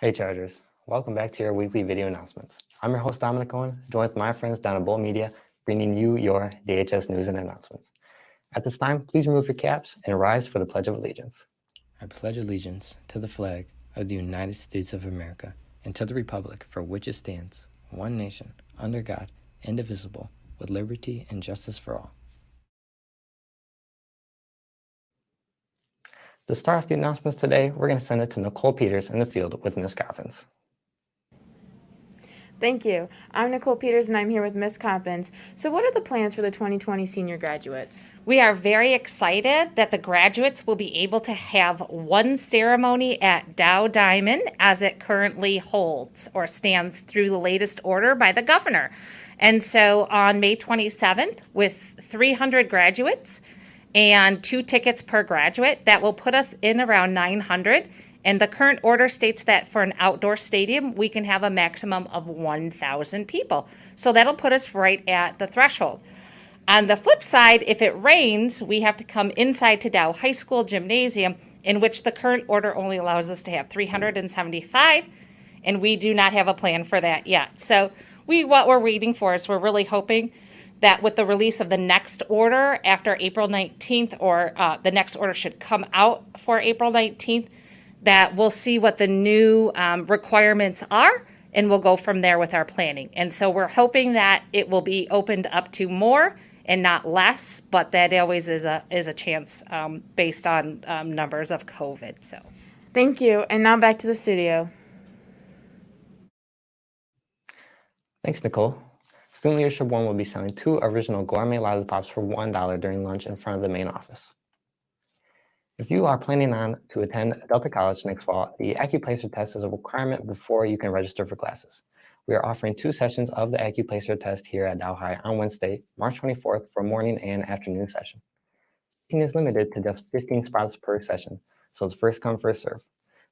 Hey Chargers, welcome back to your weekly video announcements. I'm your host Dominic Owen, joined with my friends down at Bolt Media, bringing you your DHS news and announcements. At this time, please remove your caps and rise for the Pledge of Allegiance. I pledge allegiance to the flag of the United States of America and to the republic for which it stands, one nation, under God, indivisible, with liberty and justice for all. To start off the announcements today, we're going to send it to Nicole Peters in the field with Ms. Coppins. Thank you. I'm Nicole Peters and I'm here with Ms. Coppins. So what are the plans for the 2020 senior graduates? We are very excited that the graduates will be able to have one ceremony at Dow Diamond as it currently holds or stands through the latest order by the governor. And so on May 27th, with 300 graduates and 2 tickets per graduate, that will put us in around 900. And the current order states that for an outdoor stadium, we can have a maximum of 1,000 people. So that'll put us right at the threshold. On the flip side, if it rains, we have to come inside to Dow High School Gymnasium, in which the current order only allows us to have 375, and we do not have a plan for that yet. So what we're waiting for is we're really hoping that with the release of the next order after April 19th, or the next order should come out for April 19th, that we'll see what the new requirements are, and we'll go from there with our planning. And so we're hoping that it will be opened up to more and not less, but that always is a chance based on numbers of COVID. So, Thank you. And now back to the studio. Thanks, Nicole. Student Leadership 1 will be selling 2 original gourmet lollipops for $1 during lunch in front of the main office. If you are planning on to attend Delta College next fall, the AccuPlacer test is a requirement before you can register for classes. We are offering 2 sessions of the AccuPlacer test here at Dow High on Wednesday, March 24th for morning and afternoon session. Seating is limited to just 15 spots per session, so it's first come, first serve.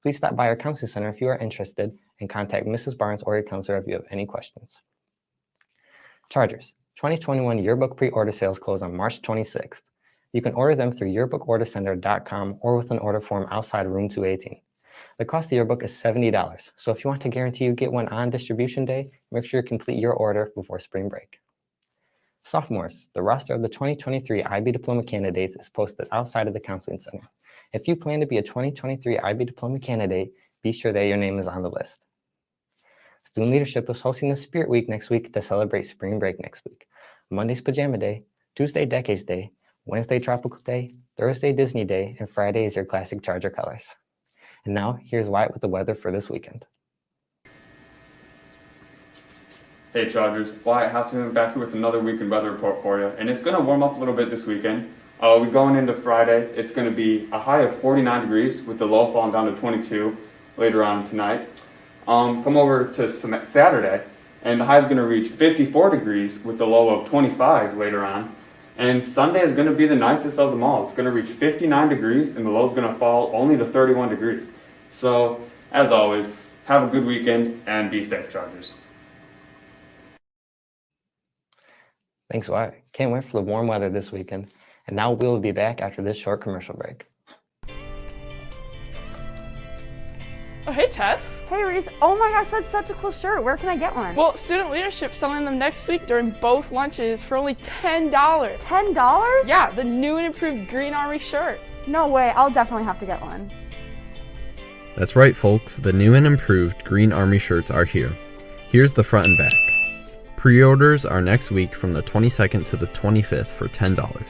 Please stop by our counseling center if you are interested and contact Mrs. Barnes or your counselor if you have any questions. Chargers, 2021 yearbook pre-order sales close on March 26th. You can order them through yearbookordercenter.com or with an order form outside room 218. The cost of the yearbook is $70, so if you want to guarantee you get one on distribution day, make sure you complete your order before spring break. Sophomores, the roster of the 2023 IB Diploma candidates is posted outside of the counseling center. If you plan to be a 2023 IB Diploma candidate, be sure that your name is on the list. Student Leadership is hosting the Spirit Week next week to celebrate spring break next week. Monday's Pajama Day, Tuesday Decades Day, Wednesday Tropical Day, Thursday Disney Day, and Friday is your classic Charger colors. And now, here's Wyatt with the weather for this weekend. Hey Chargers, Wyatt Hasselman back here with another weekend weather report for you. And it's going to warm up a little bit this weekend. We're going into Friday. It's going to be a high of 49 degrees with the low falling down to 22 later on tonight. Come over to Saturday, and the high is going to reach 54 degrees with the low of 25 later on. And Sunday is going to be the nicest of them all. It's going to reach 59 degrees, and the low is going to fall only to 31 degrees. So, as always, have a good weekend, and be safe, Chargers. Thanks, Wyatt. Can't wait for the warm weather this weekend. And now we'll be back after this short commercial break. Oh, hey, Tess. Hey, Reese. Oh my gosh, that's such a cool shirt. Where can I get one? Well, Student Leadership's selling them next week during both lunches for only $10. $10? Yeah, the new and improved Green Army shirt. No way. I'll definitely have to get one. That's right, folks. The new and improved Green Army shirts are here. Here's the front and back. Pre-orders are next week from the 22nd to the 25th for $10.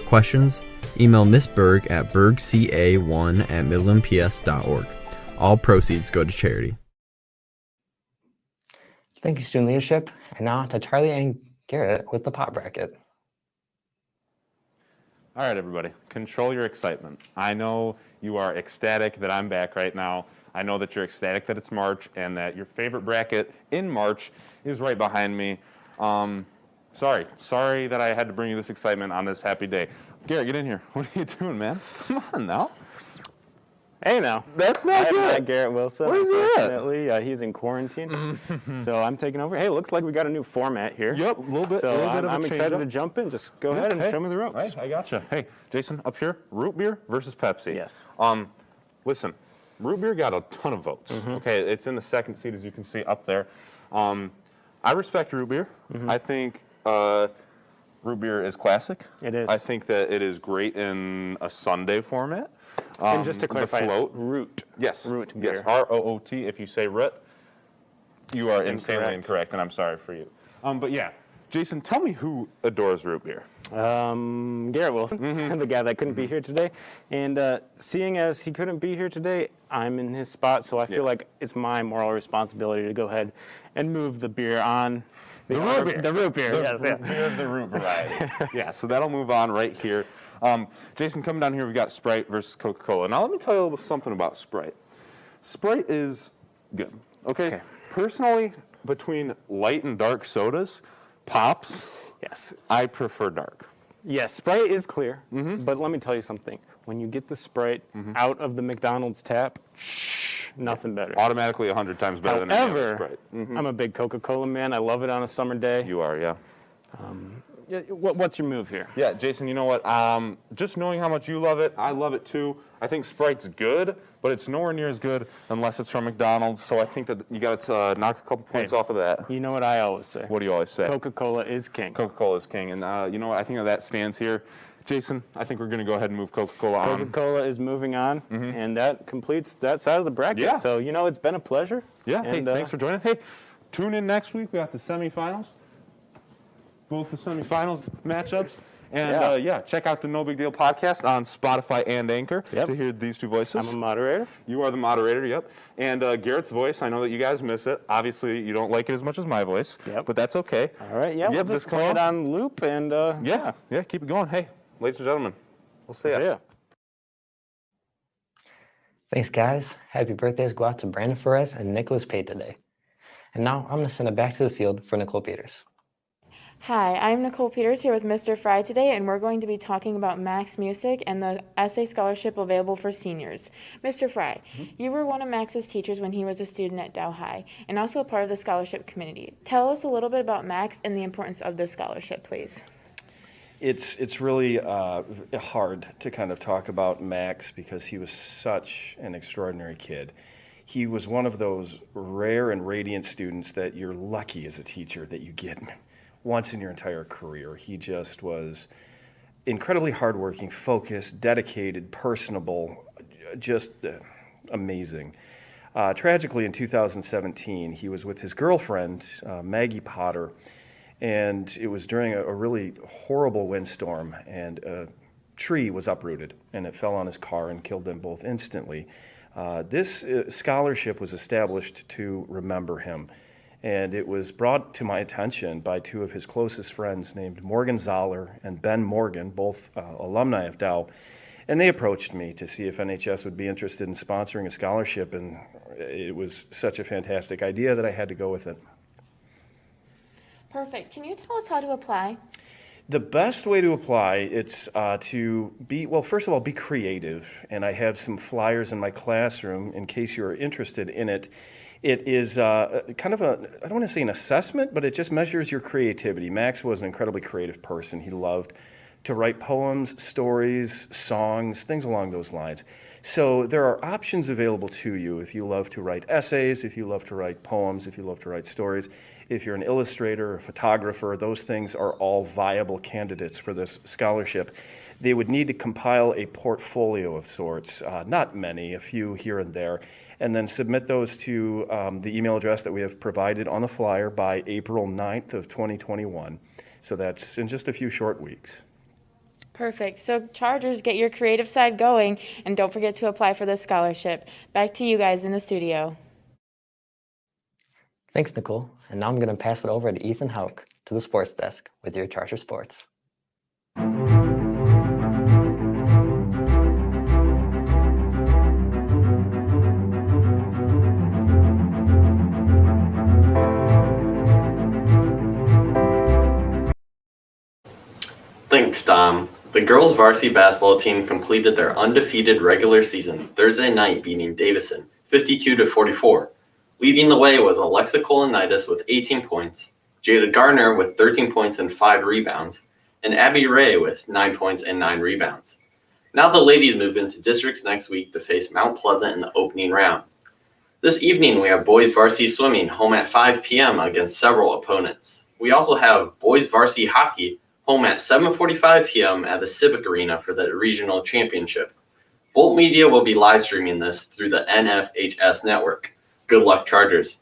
Questions? Email Miss Berg at bergca1@midlandps.org. All proceeds go to charity. Thank you, Student Leadership. And now to Charlie and Garrett with the pop bracket. All right, everybody, control your excitement. I know you are ecstatic that I'm back right now. I know that you're ecstatic that it's March and that your favorite bracket in March is right behind me. Sorry that I had to bring you this excitement on this happy day. Garrett, get in here. What are you doing, man? Come on now. Hey now. That's not good. I'm Garrett Wilson. Where's he at? Unfortunately, he's in quarantine. So I'm taking over. Hey, looks like we got a new format here. Yep, a little bit. So of I'm a excited change-up. to jump in. Just go ahead and show me the ropes. Right, I gotcha. Hey, Jason, up here, root beer versus Pepsi. Yes. Listen, Root beer got a ton of votes. Okay, it's in the second seat, as you can see up there. I respect root beer. I think root beer is classic. It is. I think that it is great in a Sunday format. And just to the clarify, it's float. root. Yes. Root beer. Yes. R-O-O-T. If you say root, you are insanely Incorrect. incorrect, and I'm sorry for you. But yeah, Jason, tell me who adores root beer. Garrett Wilson, the guy that couldn't be here today. And seeing as he couldn't be here today, I'm in his spot, so I feel like it's my moral responsibility to go ahead and move the beer on. The root beer. The root beer, yes. Root beer, the root variety. Yeah, so that'll move on right here. Jason, coming down here, we've got Sprite versus Coca-Cola. Now, let me tell you a little something about Sprite. Sprite is good, okay? Personally, between light and dark sodas, Pops, Yes. I prefer dark. Yes, Sprite is clear, but let me tell you something. When you get the Sprite out of the McDonald's tap, nothing better. Automatically 100 times better than any other However, Sprite. I'm a big Coca-Cola man. I love it on a summer day. You are, yeah. What's your move here? Yeah, Jason, you know what? Just knowing how much you love it, I love it too. I think Sprite's good, but it's nowhere near as good unless it's from McDonald's. So I think that you got to knock a couple points off of that. You know what I always say. What do you always say? Coca-Cola is king. Coca-Cola is king. And you know what? I think that stands here. Jason, I think we're going to go ahead and move Coca-Cola on. Coca-Cola is moving on, and that completes that side of the bracket. Yeah. So, you know, it's been a pleasure. Yeah, hey, And, thanks for joining. Hey, tune in next week. We got the semifinals. Both the semifinals matchups. And yeah, check out the No Big Deal podcast on Spotify and Anchor to hear these two voices. I'm a moderator. You are the moderator, yep. And Garrett's voice, I know that you guys miss it. Obviously, you don't like it as much as my voice, but that's okay. All right, yeah, we'll just play it on loop and yeah, keep it going. Hey, ladies and gentlemen, we'll see ya. See ya. Thanks, guys. Happy birthdays go out to Brandon Perez and Nicholas Pate today. And now I'm going to send it back to the field for Nicole Peters. Hi, I'm Nicole Peters here with Mr. Fry today, and we're going to be talking about Max Music and the essay scholarship available for seniors. Mr. Fry, you were one of Max's teachers when he was a student at Dow High, and also a part of the scholarship committee. Tell us a little bit about Max and the importance of this scholarship, please. It's really hard to kind of talk about Max because he was such an extraordinary kid. He was one of those rare and radiant students that you're lucky as a teacher that you get once in your entire career. He just was incredibly hardworking, focused, dedicated, personable, just amazing. Tragically, in 2017, he was with his girlfriend, Maggie Potter, and it was during a really horrible windstorm, and a tree was uprooted, and it fell on his car and killed them both instantly. This scholarship was established to remember him. And it was brought to my attention by two of his closest friends named Morgan Zoller and Ben Morgan, both alumni of Dow. And they approached me to see if NHS would be interested in sponsoring a scholarship. And it was such a fantastic idea that I had to go with it. Perfect. Can you tell us how to apply? The best way to apply, it's to be, well, first of all, be creative. And I have some flyers in my classroom in case you're interested in it. It is kind of a, I don't want to say an assessment, but it just measures your creativity. Max was an incredibly creative person. He loved to write poems, stories, songs, things along those lines. So there are options available to you if you love to write essays, if you love to write poems, if you love to write stories. If you're an illustrator, a photographer, those things are all viable candidates for this scholarship. They would need to compile a portfolio of sorts, not many, a few here and there, and then submit those to the email address that we have provided on the flyer by April 9th of 2021. So that's in just a few short weeks. Perfect. So Chargers, get your creative side going, and don't forget to apply for this scholarship. Back to you guys in the studio. Thanks, Nicole. And now I'm going to pass it over to Ethan Hauk to the sports desk with your Charger Sports. Thanks, Dom. The girls' varsity basketball team completed their undefeated regular season Thursday night, beating Davison 52-44. Leading the way was Alexa Kolonitis with 18 points, Jada Gardner with 13 points and 5 rebounds, and Abby Ray with 9 points and 9 rebounds. Now the ladies move into districts next week to face Mount Pleasant in the opening round. This evening, we have boys varsity swimming home at 5 p.m. against several opponents. We also have boys varsity hockey home at 7:45 p.m. at the Civic Arena for the regional championship. Bolt Media will be live streaming this through the NFHS network. Good luck, Chargers.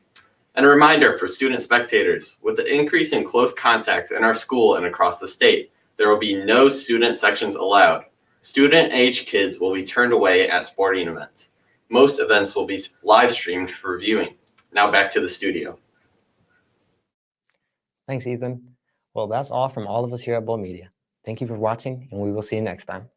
And a reminder for student spectators, with the increase in close contacts in our school and across the state, there will be no student sections allowed. Student-age kids will be turned away at sporting events. Most events will be live streamed for viewing. Now back to the studio. Thanks, Ethan. Well, that's all from all of us here at Bolt Media. Thank you for watching, and we will see you next time.